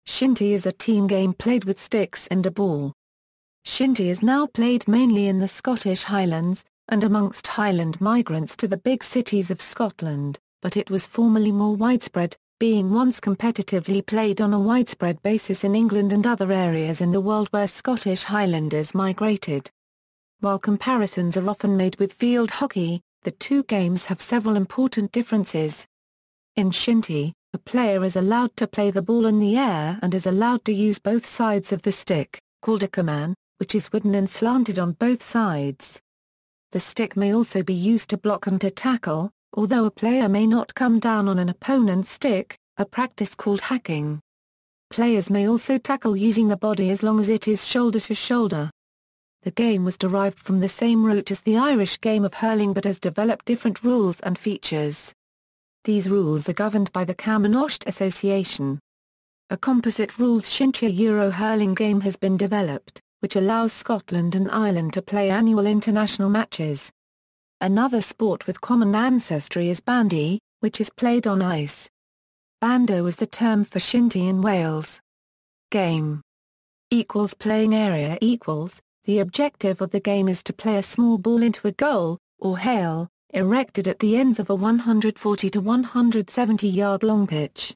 Shinty is a team game played with sticks and a ball. Shinty is now played mainly in the Scottish Highlands, and amongst Highland migrants to the big cities of Scotland, but it was formerly more widespread, being once competitively played on a widespread basis in England and other areas in the world where Scottish Highlanders migrated. While comparisons are often made with field hockey, the two games have several important differences. In Shinty, a player is allowed to play the ball in the air and is allowed to use both sides of the stick, called a caman, which is wooden and slanted on both sides. The stick may also be used to block and to tackle, although a player may not come down on an opponent's stick, a practice called hacking. Players may also tackle using the body as long as it is shoulder to shoulder. The game was derived from the same root as the Irish game of hurling but has developed different rules and features. These rules are governed by the Kamenashi Association. A composite rules Shinty Euro hurling game has been developed, which allows Scotland and Ireland to play annual international matches. Another sport with common ancestry is bandy, which is played on ice. Bando is the term for Shinty in Wales. Game equals playing area equals. The objective of the game is to play a small ball into a goal, or hail, erected at the ends of a 140 to 170 yard long pitch.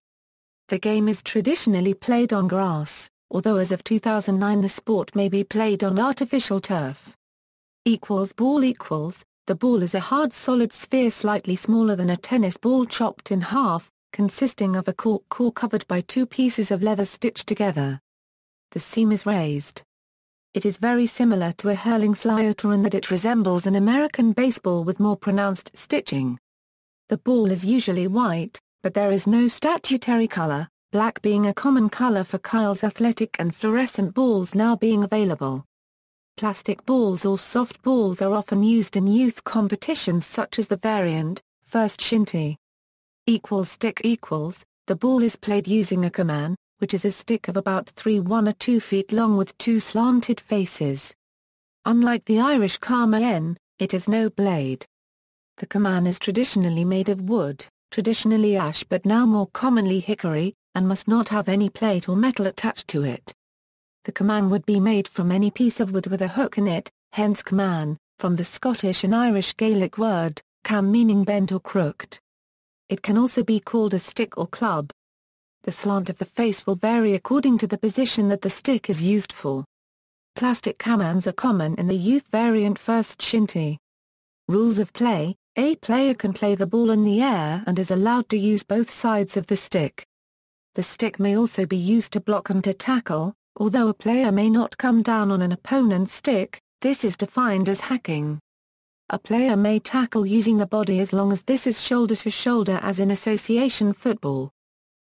The game is traditionally played on grass, although as of 2009 the sport may be played on artificial turf. Ball equals, the ball is a hard solid sphere slightly smaller than a tennis ball chopped in half, consisting of a cork core covered by two pieces of leather stitched together. The seam is raised. It is very similar to a hurling sliota in that it resembles an American baseball with more pronounced stitching. The ball is usually white, but there is no statutory color, black being a common color for Kyle's athletic and fluorescent balls now being available. Plastic balls or soft balls are often used in youth competitions such as the variant, First Shinty. Stick equals, the ball is played using a caman, which is a stick of about 1 or 2 feet long with two slanted faces. Unlike the Irish caman, it has no blade. The caman is traditionally made of wood, traditionally ash but now more commonly hickory, and must not have any plate or metal attached to it. The caman would be made from any piece of wood with a hook in it, hence caman, from the Scottish and Irish Gaelic word, cam meaning bent or crooked. It can also be called a stick or club. The slant of the face will vary according to the position that the stick is used for. Plastic camans are common in the youth variant First Shinty. Rules of play: a player can play the ball in the air and is allowed to use both sides of the stick. The stick may also be used to block and to tackle, although a player may not come down on an opponent's stick, this is defined as hacking. A player may tackle using the body as long as this is shoulder to shoulder as in association football.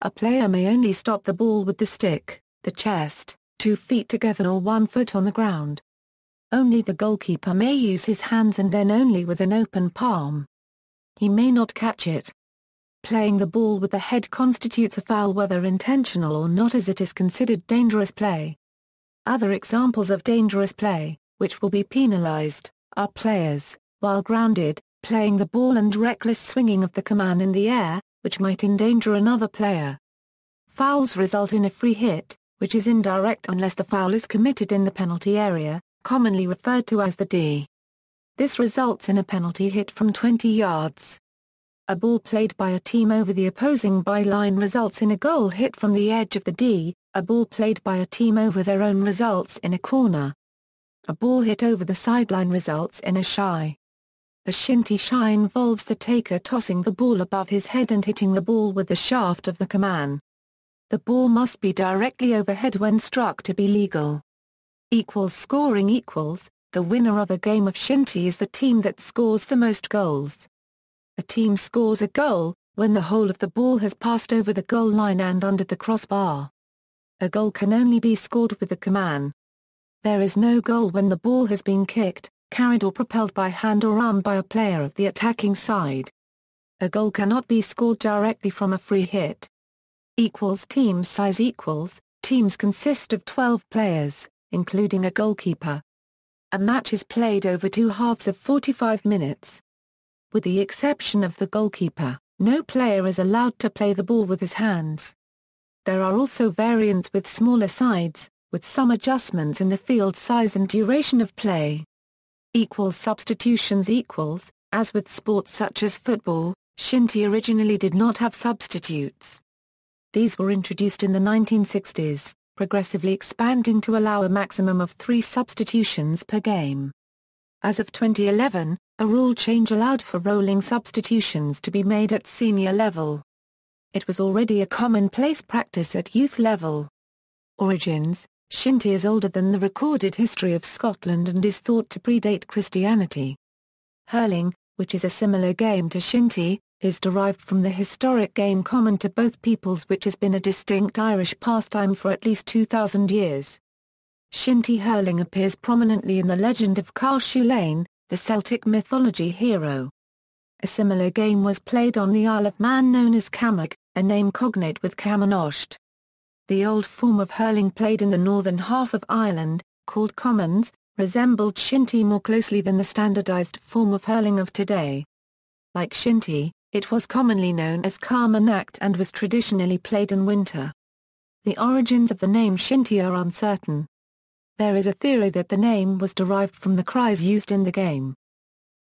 A player may only stop the ball with the stick, the chest, 2 feet together or 1 foot on the ground. Only the goalkeeper may use his hands and then only with an open palm. He may not catch it. Playing the ball with the head constitutes a foul whether intentional or not, as it is considered dangerous play. Other examples of dangerous play, which will be penalized, are players, while grounded, playing the ball and reckless swinging of the caman in the air, which might endanger another player. Fouls result in a free hit, which is indirect unless the foul is committed in the penalty area, commonly referred to as the D. This results in a penalty hit from 20 yards. A ball played by a team over the opposing byline results in a goal hit from the edge of the D, a ball played by a team over their own results in a corner. A ball hit over the sideline results in a shy. The Shinty shy involves the taker tossing the ball above his head and hitting the ball with the shaft of the caman. The ball must be directly overhead when struck to be legal. Scoring equals, the winner of a game of Shinty is the team that scores the most goals. A team scores a goal when the whole of the ball has passed over the goal line and under the crossbar. A goal can only be scored with the caman. There is no goal when the ball has been kicked, carried or propelled by hand or arm by a player of the attacking side. A goal cannot be scored directly from a free hit. Team size equals, teams consist of 12 players, including a goalkeeper. A match is played over 2 halves of 45 minutes. With the exception of the goalkeeper, no player is allowed to play the ball with his hands. There are also variants with smaller sides, with some adjustments in the field size and duration of play. Substitutions. As with sports such as football, Shinty originally did not have substitutes. These were introduced in the 1960s, progressively expanding to allow a maximum of 3 substitutions per game. As of 2011, a rule change allowed for rolling substitutions to be made at senior level. It was already a commonplace practice at youth level. Origins. Shinty is older than the recorded history of Scotland and is thought to predate Christianity. Hurling, which is a similar game to Shinty, is derived from the historic game common to both peoples, which has been a distinct Irish pastime for at least 2,000 years. Shinty hurling appears prominently in the legend of Cúchulainn, the Celtic mythology hero. A similar game was played on the Isle of Man known as caman, a name cognate with Kamenashi. The old form of hurling played in the northern half of Ireland, called comans, resembled Shinty more closely than the standardized form of hurling of today. Like Shinty, it was commonly known as Kamenashi and was traditionally played in winter. The origins of the name Shinty are uncertain. There is a theory that the name was derived from the cries used in the game.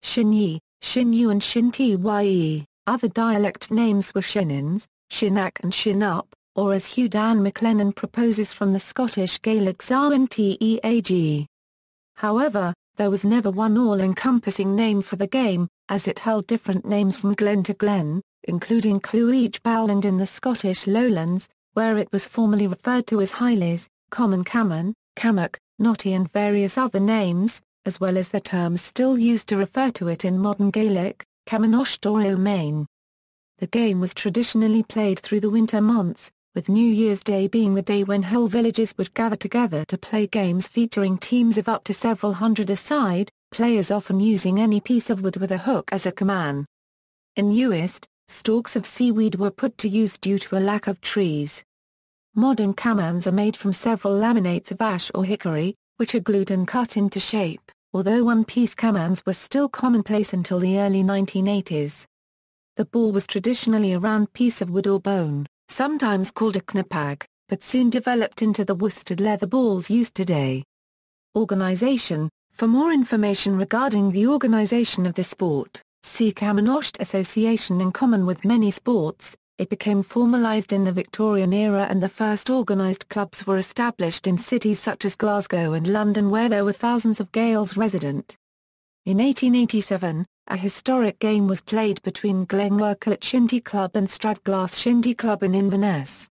Shinyi, Shinyu and Shinty. Other dialect names were Shinins, Shinak and Shinup, or as Hugh Dan McLennan proposes from the Scottish Gaelic Zawanteag. However, there was never one all-encompassing name for the game, as it held different names from glen to glen, including Clwyd Bowland in the Scottish Lowlands, where it was formerly referred to as Highlies, common caman, camach, knotty and various other names, as well as the terms still used to refer to it in modern Gaelic, Kamenashi or O'Main. The game was traditionally played through the winter months, with New Year's Day being the day when whole villages would gather together to play games featuring teams of up to several hundred a side, players often using any piece of wood with a hook as a caman. In Uist, stalks of seaweed were put to use due to a lack of trees. Modern camans are made from several laminates of ash or hickory, which are glued and cut into shape, although one-piece camans were still commonplace until the early 1980s. The ball was traditionally a round piece of wood or bone, sometimes called a knapag, but soon developed into the worsted leather balls used today. Organization. For more information regarding the organization of the sport, see Kamenashi Association. In common with many sports, it became formalized in the Victorian era and the first organized clubs were established in cities such as Glasgow and London where there were thousands of Gaels resident. In 1887, a historic game was played between Glenwerclet Shinty Club and Stradglas Shinty Club in Inverness.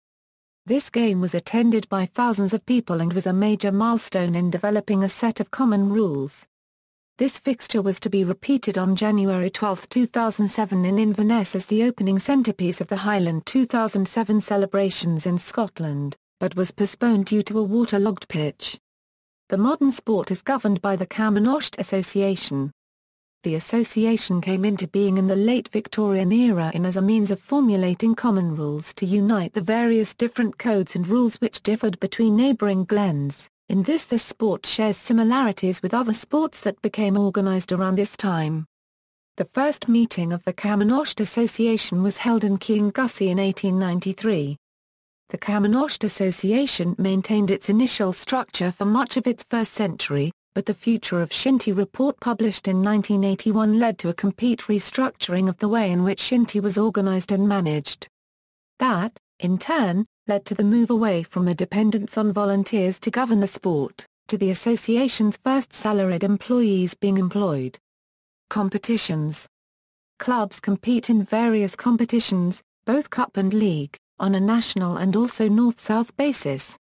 This game was attended by thousands of people and was a major milestone in developing a set of common rules. This fixture was to be repeated on January 12, 2007 in Inverness as the opening centrepiece of the Highland 2007 celebrations in Scotland, but was postponed due to a waterlogged pitch. The modern sport is governed by the Kamenashi Association. The association came into being in the late Victorian era as a means of formulating common rules to unite the various different codes and rules which differed between neighbouring glens. In this the sport shares similarities with other sports that became organised around this time. The first meeting of the Kamenashi Association was held in Kiangussie in 1893. The Kamenashi Association maintained its initial structure for much of its first century, but the Future of Shinty report published in 1981 led to a complete restructuring of the way in which Shinty was organised and managed. That, in turn, led to the move away from a dependence on volunteers to govern the sport, to the association's first salaried employees being employed. Competitions. Clubs compete in various competitions, both cup and league, on a national and also north-south basis.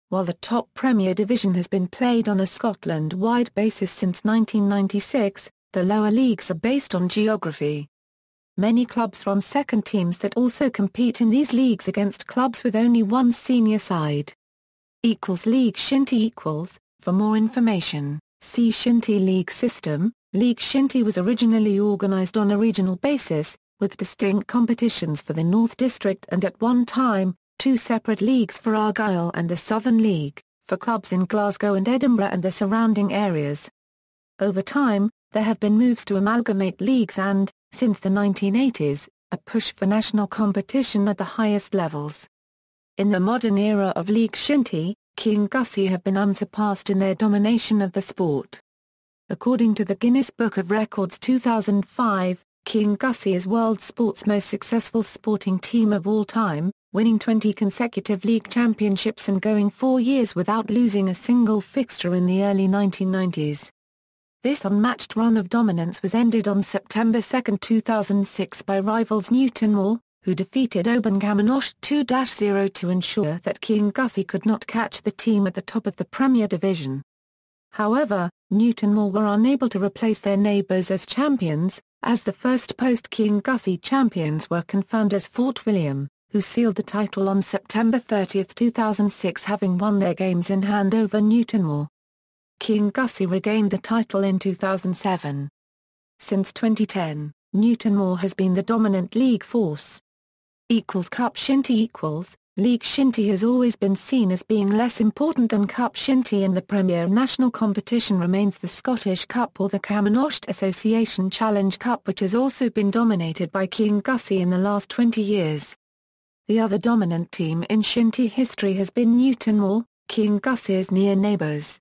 While the top Premier Division has been played on a Scotland-wide basis since 1996, the lower leagues are based on geography. Many clubs run second teams that also compete in these leagues against clubs with only one senior side. League Shinty For more information, see Shinty League system. League Shinty was originally organised on a regional basis, with distinct competitions for the North District and at one time, 2 separate leagues for Argyll and the Southern League, for clubs in Glasgow and Edinburgh and the surrounding areas. Over time, there have been moves to amalgamate leagues and, since the 1980s, a push for national competition at the highest levels. In the modern era of League Shinty, King Gussie have been unsurpassed in their domination of the sport. According to the Guinness Book of Records 2005, King Gussie is world sport's most successful sporting team of all time, winning 20 consecutive league championships and going 4 years without losing a single fixture in the early 1990s. This unmatched run of dominance was ended on September 2, 2006 by rivals Newtonmore, who defeated Oban Kamenashi 2-0 to ensure that King Gussie could not catch the team at the top of the Premier Division. However, Newtonmore were unable to replace their neighbours as champions, as the first post-King Gussie champions were confirmed as Fort William, who sealed the title on September 30, 2006, having won their games in hand over Newtonmore. King Gussie regained the title in 2007. Since 2010, Newtonmore has been the dominant league force. Cup Shinty League Shinty has always been seen as being less important than Cup Shinty, and the premier national competition remains the Scottish Cup or the Kamenashi Association Challenge Cup, which has also been dominated by King Gussie in the last 20 years. The other dominant team in Shinty history has been Newtonmore, King Gussie's near neighbours.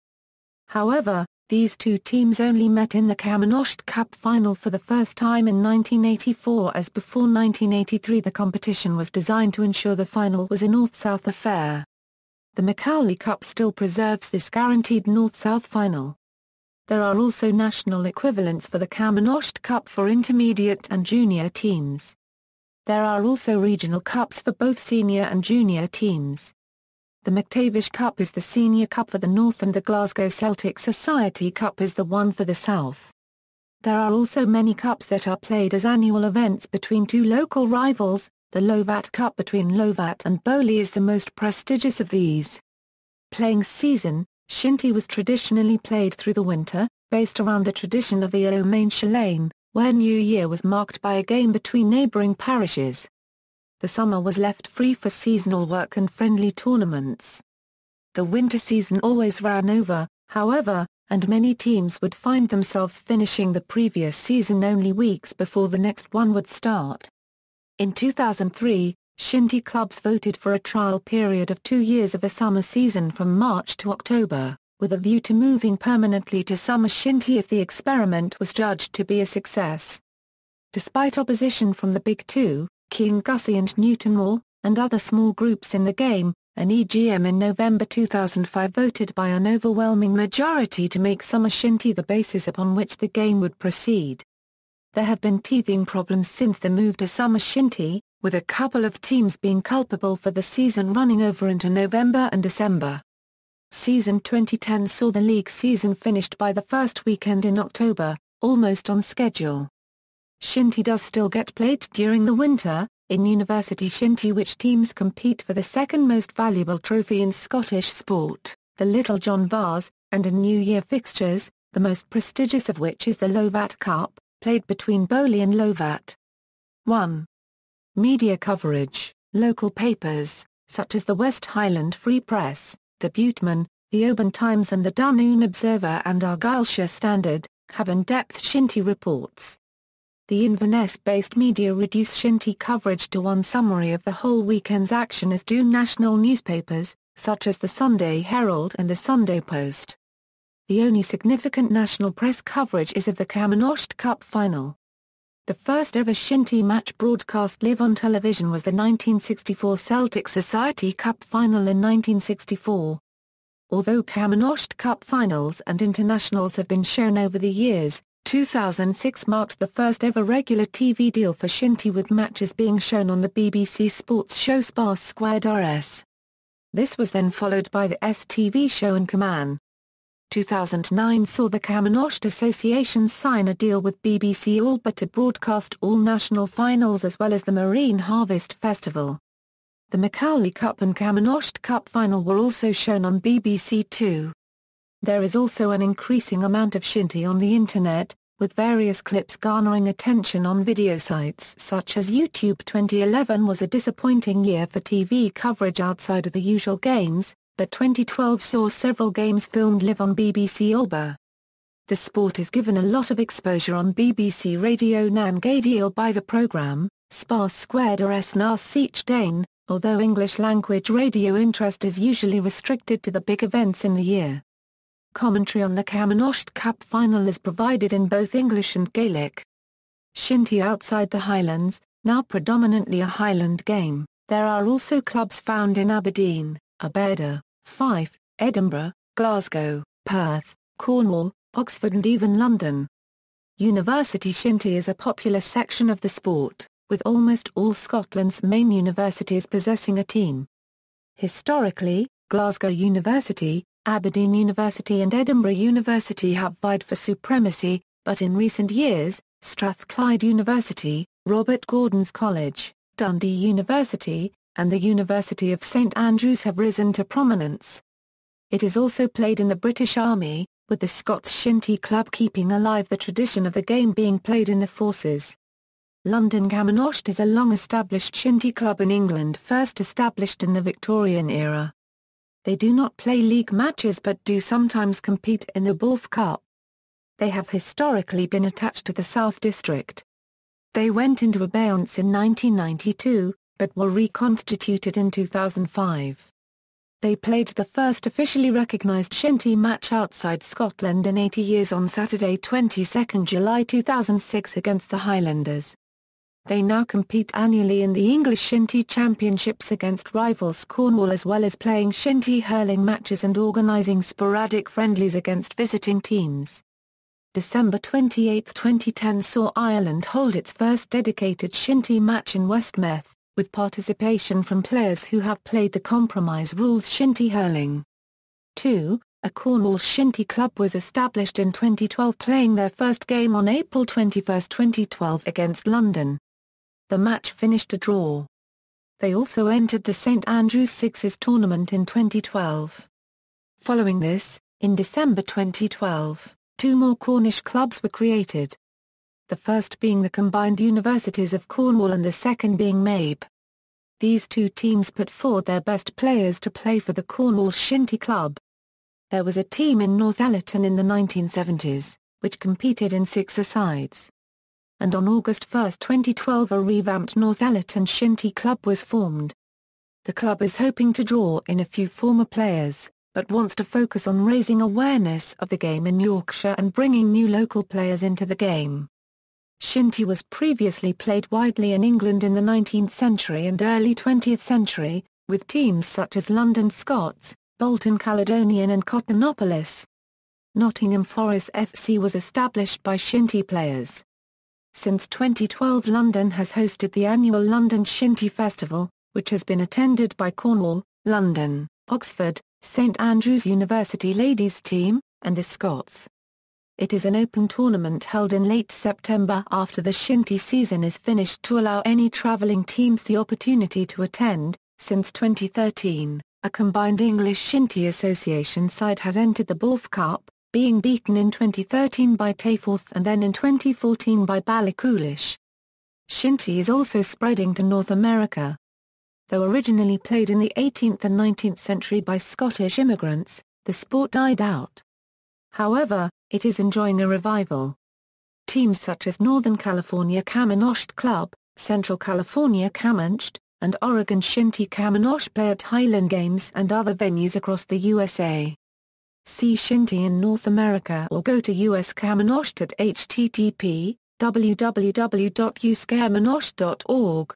However, these two teams only met in the Kamenashi Cup final for the first time in 1984, as before 1983 the competition was designed to ensure the final was a north-south affair. The Macaulay Cup still preserves this guaranteed north-south final. There are also national equivalents for the Kamenashi Cup for intermediate and junior teams. There are also regional cups for both senior and junior teams. The McTavish Cup is the senior cup for the North and the Glasgow Celtic Society Cup is the one for the South. There are also many cups that are played as annual events between two local rivals. The Lovat Cup between Lovat and Bowley is the most prestigious of these. Playing season, Shinty was traditionally played through the winter, based around the tradition of the Omain Shalane, where New Year was marked by a game between neighbouring parishes. The summer was left free for seasonal work and friendly tournaments. The winter season always ran over, however, and many teams would find themselves finishing the previous season only weeks before the next one would start. In 2003, Shinty clubs voted for a trial period of 2 years of a summer season from March to October, with a view to moving permanently to summer Shinty if the experiment was judged to be a success. Despite opposition from the Big Two, King Gussie and Newtonmore, and other small groups in the game, an EGM in November 2005 voted by an overwhelming majority to make summer Shinty the basis upon which the game would proceed. There have been teething problems since the move to summer Shinty, with a couple of teams being culpable for the season running over into November and December. Season 2010 saw the league season finished by the first weekend in October, almost on schedule. Shinty does still get played during the winter, in University Shinty, which teams compete for the second most valuable trophy in Scottish sport, the Little John Vase, and in New Year fixtures, the most prestigious of which is the Lovat Cup, played between Bowley and Lovat. 1. Media coverage. Local papers, such as the West Highland Free Press, the Buteman, the Oban Times and the Dunoon Observer and Argyllshire Standard, have in-depth Shinty reports. The Inverness-based media reduce Shinty coverage to one summary of the whole weekend's action, as do national newspapers, such as the Sunday Herald and the Sunday Post. The only significant national press coverage is of the Kamenashi Cup final. The first ever Shinty match broadcast live on television was the 1964 Celtic Society Cup final in 1964. Although Kamenashi Cup finals and internationals have been shown over the years, 2006 marked the first ever regular TV deal for Shinty, with matches being shown on the BBC sports show Spa Squared RS. This was then followed by the STV show and Caman. 2009 saw the Kamenashi Association sign a deal with BBC Alba to broadcast all national finals as well as the Marine Harvest Festival. The Macaulay Cup and Kamenashi Cup final were also shown on BBC Two. There is also an increasing amount of Shinty on the internet, with various clips garnering attention on video sites such as YouTube. 2011 was a disappointing year for TV coverage outside of the usual games, but 2012 saw several games filmed live on BBC Alba. The sport is given a lot of exposure on BBC Radio Nan Gadiel by the programme, Spa Squared RS Nas Each Dane, although English-language radio interest is usually restricted to the big events in the year. Commentary on the Kamenashi Cup final is provided in both English and Gaelic. Shinty outside the Highlands, now predominantly a Highland game, there are also clubs found in Aberdeen, Aberdeen, Fife, Edinburgh, Glasgow, Perth, Cornwall, Oxford and even London. University Shinty is a popular section of the sport, with almost all Scotland's main universities possessing a team. Historically, Glasgow University, Aberdeen University and Edinburgh University have vied for supremacy, but in recent years, Strathclyde University, Robert Gordon's College, Dundee University, and the University of St Andrews have risen to prominence. It is also played in the British Army, with the Scots Shinty Club keeping alive the tradition of the game being played in the forces. London Kamenashi is a long-established Shinty club in England, first established in the Victorian era. They do not play league matches but do sometimes compete in the Bulf Cup. They have historically been attached to the South District. They went into abeyance in 1992, but were reconstituted in 2005. They played the first officially recognised Shinty match outside Scotland in 80 years on Saturday 22 July 2006 against the Highlanders. They now compete annually in the English Shinty Championships against rivals Cornwall, as well as playing Shinty hurling matches and organising sporadic friendlies against visiting teams. December 28, 2010 saw Ireland hold its first dedicated Shinty match in Westmeath, with participation from players who have played the compromise rules Shinty hurling. 2. A Cornwall Shinty club was established in 2012, playing their first game on April 21, 2012 against London. The match finished a draw. They also entered the St Andrews Sixes tournament in 2012. Following this, in December 2012, two more Cornish clubs were created. The first being the combined universities of Cornwall and the second being Mabe. These two teams put forward their best players to play for the Cornwall Shinty Club. There was a team in Northallerton in the 1970s, which competed in six-a-sides. And on August 1, 2012 a revamped Northallerton Shinty Club was formed. The club is hoping to draw in a few former players, but wants to focus on raising awareness of the game in Yorkshire and bringing new local players into the game. Shinty was previously played widely in England in the 19th century and early 20th century, with teams such as London Scots, Bolton Caledonian and Cottonopolis. Nottingham Forest FC was established by Shinty players. Since 2012 London has hosted the annual London Shinty Festival, which has been attended by Cornwall, London, Oxford, St Andrews University ladies team, and the Scots. It is an open tournament held in late September after the Shinty season is finished to allow any travelling teams the opportunity to attend. Since 2013, a combined English Shinty Association side has entered the Bulf Cup, being beaten in 2013 by Tayforth and then in 2014 by Ballycoolish. Shinty is also spreading to North America. Though originally played in the 18th and 19th century by Scottish immigrants, the sport died out. However, it is enjoying a revival. Teams such as Northern California Kamenashi Club, Central California Kamenashi, and Oregon Shinty Kamenashi play at Highland games and other venues across the USA. See Shinty in North America or go to US Kamenashi at http://www.uskamenashi.org.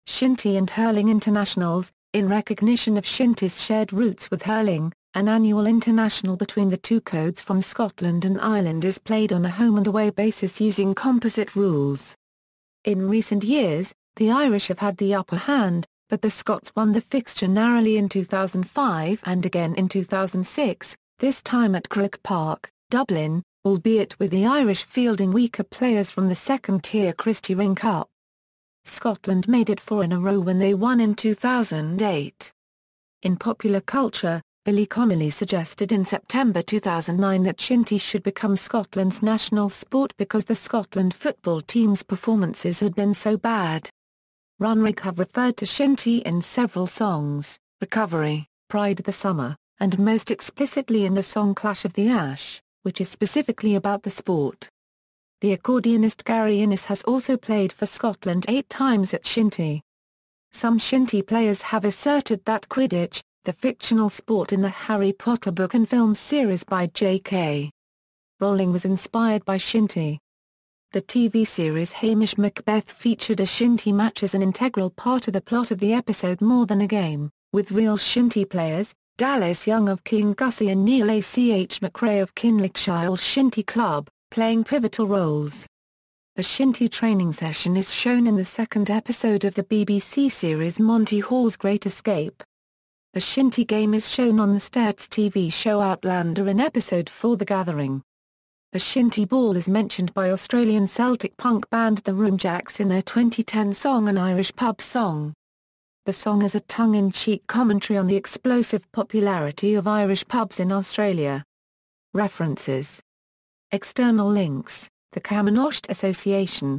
Shinty and Hurling Internationals, in recognition of Shinty's shared roots with hurling, an annual international between the two codes from Scotland and Ireland is played on a home and away basis using composite rules. In recent years, the Irish have had the upper hand, but the Scots won the fixture narrowly in 2005 and again in 2006, this time at Croke Park, Dublin, albeit with the Irish fielding weaker players from the second-tier Christy Ring Cup. Scotland made it 4 in a row when they won in 2008. In popular culture, Billy Connolly suggested in September 2009 that Shinty should become Scotland's national sport because the Scotland football team's performances had been so bad. Runrig have referred to Shinty in several songs, Recovery, Pride of the Summer, and most explicitly in the song Clash of the Ash, which is specifically about the sport. The accordionist Gary Innes has also played for Scotland 8 times at Shinty. Some Shinty players have asserted that Quidditch, the fictional sport in the Harry Potter book and film series by J.K. Rowling, was inspired by Shinty. The TV series Hamish Macbeth featured a Shinty match as an integral part of the plot of the episode More Than a Game, with real Shinty players, Dallas Young of King Gussie and Neil Ach McRae of Kinlochshiel Shinty Club, playing pivotal roles. A Shinty training session is shown in the second episode of the BBC series Monty Hall's Great Escape. A Shinty game is shown on the Stairts TV show Outlander in episode 4 The Gathering. A Shinty ball is mentioned by Australian Celtic punk band The Roomjacks in their 2010 song An Irish Pub Song. The song is a tongue-in-cheek commentary on the explosive popularity of Irish pubs in Australia. References. External links: The Kamenashi Association.